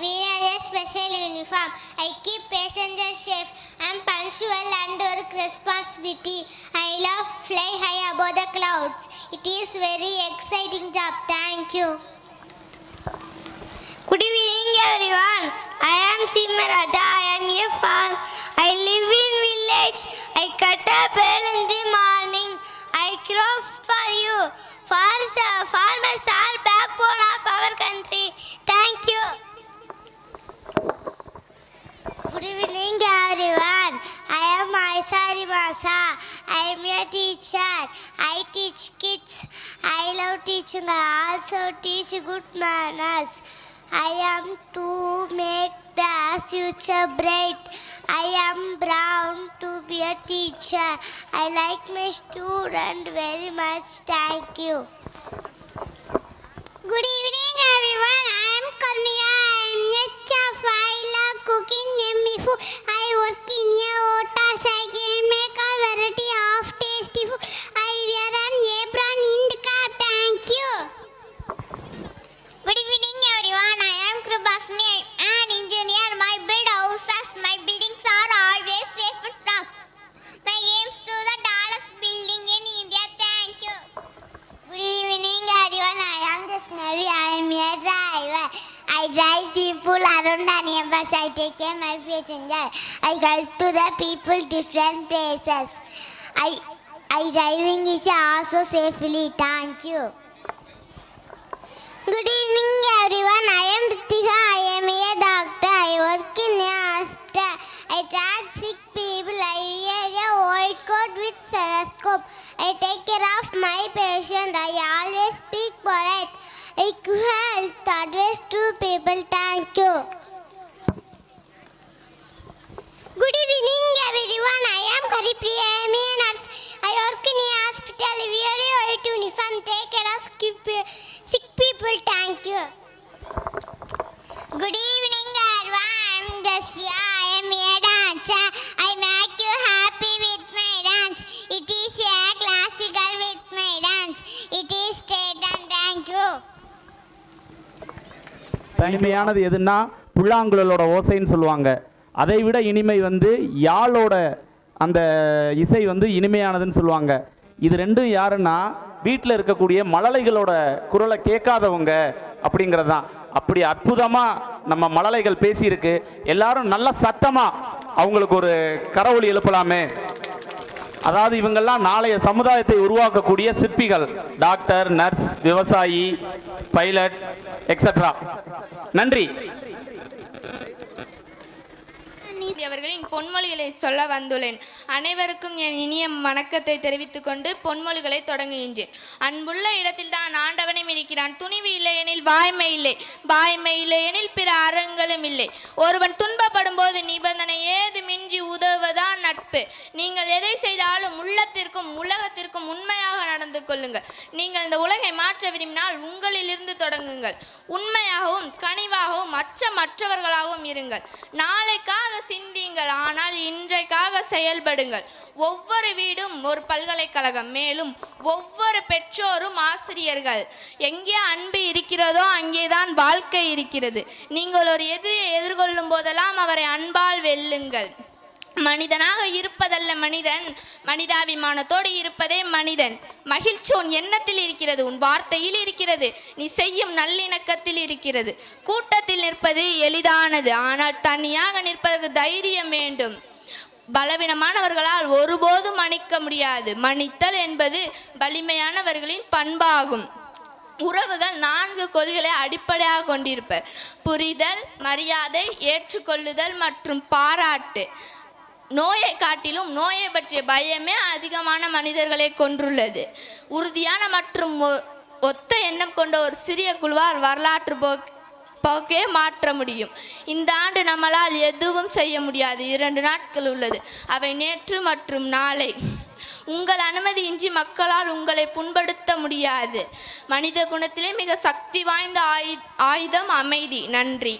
wear a special uniform. I keep passengers safe. I am punctual and work responsibility. I love fly high above the clouds. It is very exciting job. Thank you. Good evening everyone. I am Simaraja. I am a farm. I live in village. I cut a bell in the morning. I crow for you. Farmers are backbone of our country. Thank you. Good evening everyone. I am Aisari Masa. I am a teacher. I teach kids. I love teaching. I also teach good manners. I am to make the future bright. I am proud to be a teacher. I like my student very much. Thank you. Good evening everyone. I am Karnika. I am a chef. I love cooking yummy food. I work in a hotel. I can make a variety of tasty food. I wear an apron and cap. Thank you. Good evening everyone. I am Krubasni. I am an engineer. My build houses. My buildings are always safe and strong. My aims to the tallest building in India. Thank you. Good evening everyone. I am Jasnavi. I am a driver. I drive people around the neighbors. I take care my passenger. I help to the people different places. I driving is also safely. Thank you. Good evening everyone. I am Ritika. I am a doctor. I work in a hospital. I track sick people. I wear a white coat with stethoscope. I take care of my patient. I always speak polite. I give health advice to people. Thank you. Good evening everyone. I am Haripriya. I am a nurse. I work in a hospital. I wear a white uniform. Take care of sick people. Thank you. Good evening everyone. I am Jasviya. I am a dancer. I make you happy with my dance. It is a classical with my dance. It is state and thank you. இனிமையானது எதுன்னா புல்லாங்குழலோட ஓசைன்னு சொல்லுவாங்க. அதை விட இனிமை வந்து யாழோட அந்த இசை வந்து இனிமையானதுன்னு சொல்லுவாங்க. இது ரெண்டும் யாருன்னா வீட்டில் இருக்கக்கூடிய மழலைகளோட குரலை கேட்காதவங்க அப்படிங்கிறது தான். அப்படி அற்புதமாக நம்ம மழலைகள் பேசியிருக்கு. எல்லாரும் நல்ல சத்தமாக அவங்களுக்கு ஒரு கரவொலி எழுப்பலாமே. அதாவது இவங்கெல்லாம் நாளைய சமுதாயத்தை உருவாக்கக்கூடிய சிற்பிகள். டாக்டர், நர்ஸ், விவசாயி, பைலட் எக்ஸெட்ரா. நன்றி. அவர்களின் பொன்மொழிகளை சொல்ல வந்துள்ளேன். அனைவருக்கும் என் இனிய வணக்கத்தை தெரிவித்துக் கொண்டு பொன்மொழிகளை தொடங்குகின்றேன். அன்புள்ள இடத்தில் தான் ஆண்டவனும் இருக்கிறான். துணிவு இல்லை எனில் வாய்மை இல்லை. வாய்மை இல்லை எனில் பிற அறங்களும் இல்லை. ஒருவன் துன்பப்படும் போது நிபந்தனை ஏது மிஞ்சி உதவுவதான் நட்பு. நீங்கள் எதை செய்தாலும் உள்ளத்திற்கும் உலகத்திற்கும் உண்மையாக நடந்து கொள்ளுங்கள். நீங்கள் இந்த உலகை மாற்ற விரும்பினால் உங்களிலிருந்து தொடங்குங்கள். உண்மையாகவும் கனிவாகவும் அச்சமற்றவர்களாகவும் இருங்கள். நாளைக்காக சிந்தியுங்கள், ஆனால் இன்றைக்காக செயல்படுங்கள். ஒவ்வொரு வீடும் ஒரு பல்கலைக்கழகம். மேலும் ஒவ்வொரு பெற்றோரும் ஆசிரியர்கள். எங்கே அன்பு இருக்கிறதோ அங்கேதான் வாழ்க்கை இருக்கிறது. நீங்கள் ஒரு எதிரியை எதிர்கொள்ளும் போதெல்லாம் அவரை அன்பால் வெல்லுங்கள். மனிதனாக இருப்பதல்ல மனிதன், மனிதாபிமானத்தோடு இருப்பதே மனிதன். மகிழ்ச்சி உன் எண்ணத்தில் இருக்கிறது, உன் வார்த்தையில் இருக்கிறது, நீ செய்யும் நல்லிணக்கத்தில் இருக்கிறது. கூட்டத்தில் நிற்பது எளிதானது, ஆனால் தனியாக நிற்பதற்கு தைரியம் வேண்டும். பலவீனமானவர்களால் ஒருபோதும் மன்னிக்க முடியாது. மன்னித்தல் என்பது வலிமையானவர்களின் பண்பாகும். உறவுகள் 4 கொள்கைகளை அடிப்படையாக கொண்டிருப்பர்: புரிதல், மரியாதை, ஏற்றுக்கொள்ளுதல் மற்றும் பாராட்டு. நோயை காட்டிலும் நோயை பற்றிய பயமே அதிகமான மனிதர்களை கொன்றுள்ளது. உறுதியான மற்றும் ஒத்த எண்ணம் கொண்ட ஒரு சிறிய குழுவார் வரலாற்று போக்கே மாற்ற முடியும். இந்த ஆண்டு நம்மளால் எதுவும் செய்ய முடியாது. 2 நாட்கள் உள்ளது. அவை நேற்று மற்றும் நாளை. உங்கள் அனுமதியின்றி மக்களால் உங்களை புண்படுத்த முடியாது. மனித குணத்திலே மிக சக்தி வாய்ந்த ஆயுதம் அமைதி. நன்றி.